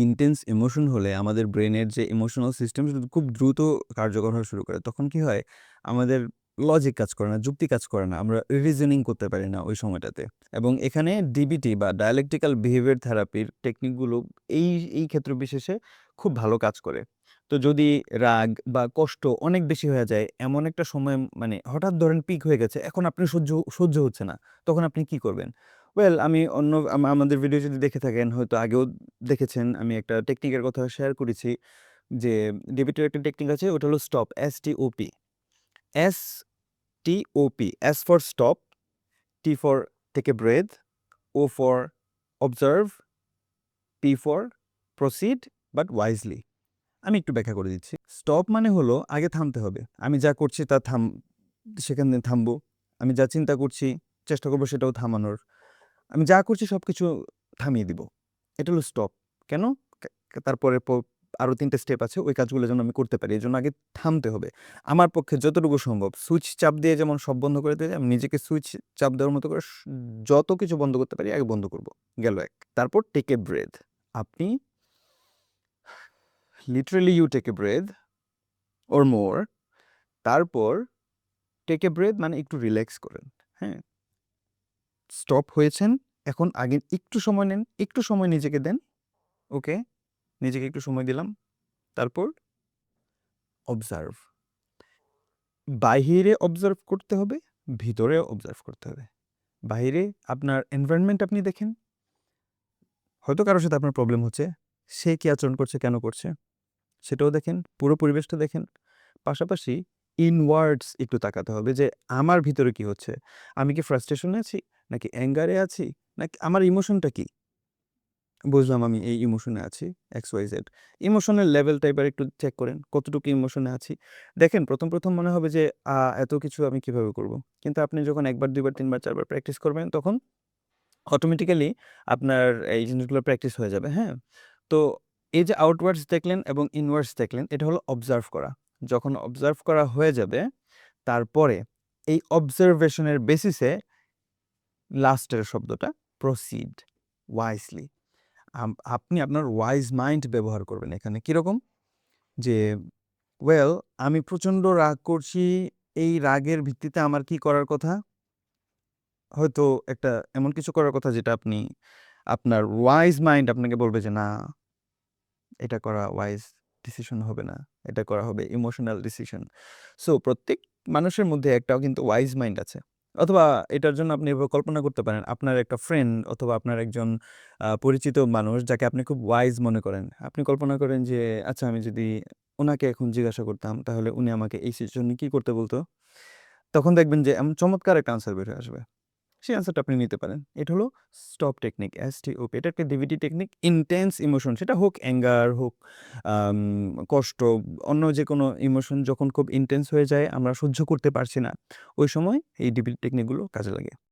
Intense emotion হলে আমাদের ব্রেনের যে ইমোশনাল সিস্টেম সেটা খুব দ্রুত কার্যকর হওয়া শুরু করে। তখন কি হয়? আমাদের লজিক কাজ করে না, যুক্তি কাজ করে না। আমরা রিজনিং করতে পারি না ওই সময়টাতে। এবং এখানে ডিবিটি বা ডায়ালেকটিক্যাল বিহেভিয়ার থেরাপির টেকনিকগুলো এই এই ক্ষেত্র বিশেষে খুব ভালো কাজ করে। তো যদি রাগ বা কষ্ট অনেক বেশি হয়ে যায়, এমন একটা সময় মানে হঠাৎ ধরেন পিক হয়ে গেছে, এখন আপনি সহ্য হচ্ছে না। তখন আপনি কি করবেন? ওয়েল আমি অন্য আমাদের ভিডিও যদি দেখে থাকেন হয়তো আগেও দেখেছেন আমি একটা টেকনিকের কথা শেয়ার করেছি যে ডেভিডের একটা টেকনিক আছে ওটা হলো stop STOP STOP S for stop T for take a breath O for observe P for proceed but wisely আমি একটু ব্যাখ্যা করে দিচ্ছি স্টপ মানে হলো আগে থামতে হবে আমি যা করছি তা সেখানে থামবো আমি যা চিন্তা করছি চেষ্টা করবো সেটাও থামানোর আমি যা করছি সবকিছু থামিয়ে দিব এটা হলো স্টপ কেন তারপরে আরো 3টে স্টেপ আছে ওই কাজগুলো যেন আমি করতে পারি এজন্য আগে থামতে হবে আমার পক্ষে যতটুকু সম্ভব সুইচ চাপ দিয়ে যেমন সব বন্ধ করে দিয়ে আমি নিজেকে সুইচ চাপ দেওয়ার মতো করে যত কিছু বন্ধ করতে পারি আগে বন্ধ করব গেল এক তারপর টেক এ ব্রেথ আপনি literally you take a breath or more তারপর টেক এ ব্রেথ মানে একটু রিল্যাক্স করেন হ্যাঁ স্টপ হয়েছেন এখন আগে একটু সময় নেন একটু সময় নিজেকে দেন ওকে নিজেকে একটু সময় দিলাম তারপর অবজার্ভ বাহিরে অবজার্ভ করতে হবে ভিতরে অবজার্ভ করতে হবে বাইরে আপনার এনভায়রনমেন্ট আপনি দেখেন হয়তো কারোর সাথে আপনার প্রবলেম হচ্ছে সে কি আচরণ করছে কেন করছে সেটাও দেখেন পুরো পরিবেশটা দেখেন পাশাপাশি ইনওয়ার্ডস একটু তাকাতে হবে যে আমার ভিতরে কি হচ্ছে আমি কি ফ্রাস্ট্রেশনে আছি নাকি অ্যাঙ্গারে আছি নাকি আমার ইমোশনটা কি বুঝলাম আমি এই ইমোশনে আছি XYZ ইমোশনের লেভেলটা এবার একটু চেক করেন কতটুকু ইমোশনে আছি দেখেন প্রথম মনে হবে যে এত কিছু আমি কিভাবে করব কিন্তু আপনি যখন একবার দুইবার তিনবার চারবার প্র্যাকটিস করবেন তখন অটোমেটিক্যালি আপনার এই জিনিসগুলো প্র্যাকটিস হয়ে যাবে হ্যাঁ তো এই যে আউটওয়ার্ডস দেখলেন এবং ইনওয়ার্ডস দেখলেন এটা হলো অবজার্ভ করা যখন অবজার্ভ করা হয়ে যাবে তারপরে এই অবজারভেশনের বেসিসে লাস্টের শব্দটা প্রসিড ওয়াইজলি আপনি আপনার ওয়াইজ মাইন্ড ব্যবহার করবেন এখানে কিরকম যে ওয়েল আমি প্রচণ্ড রাগ করছি এই রাগের ভিত্তিতে আমার কি করার কথা হয়তো একটা এমন কিছু করার কথা যেটা আপনি আপনার ওয়াইজ মাইন্ড আপনাকে বলবে যে না এটা করা ওয়াইজ ডিসিশন হবে না এটা করা হবে ইমোশনাল ডিসিশন সো প্রত্যেক মানুষের মধ্যে একটাও কিন্তু ওয়াইজ মাইন্ড আছে অথবা এটার জন্য আপনি এভাবে কল্পনা করতে পারেন আপনার একটা ফ্রেন্ড অথবা আপনার একজন পরিচিত মানুষ যাকে আপনি খুব ওয়াইজ মনে করেন আপনি কল্পনা করেন যে আচ্ছা আমি যদি ওনাকে এখন জিজ্ঞাসা করতাম তাহলে উনি আমাকে এই সিচুয়েশনে কি করতে বলতো তখন দেখবেন যে এমন চমৎকার একটা আনসার বের হয়ে আসবে সেই আনসারটা আপনি নিতে পারেন এটা হলো স্টপ টেকনিক STOP এটা একটা ডিভিডি টেকনিক ইন্টেন্স ইমোশন সেটা হোক অ্যাঙ্গার হোক আম, কষ্ট অন্য যে কোনো ইমোশন যখন খুব ইন্টেন্স হয়ে যায় আমরা সহ্য করতে পারছি না ওই সময় এই ডিভিডি টেকনিকগুলো কাজে লাগে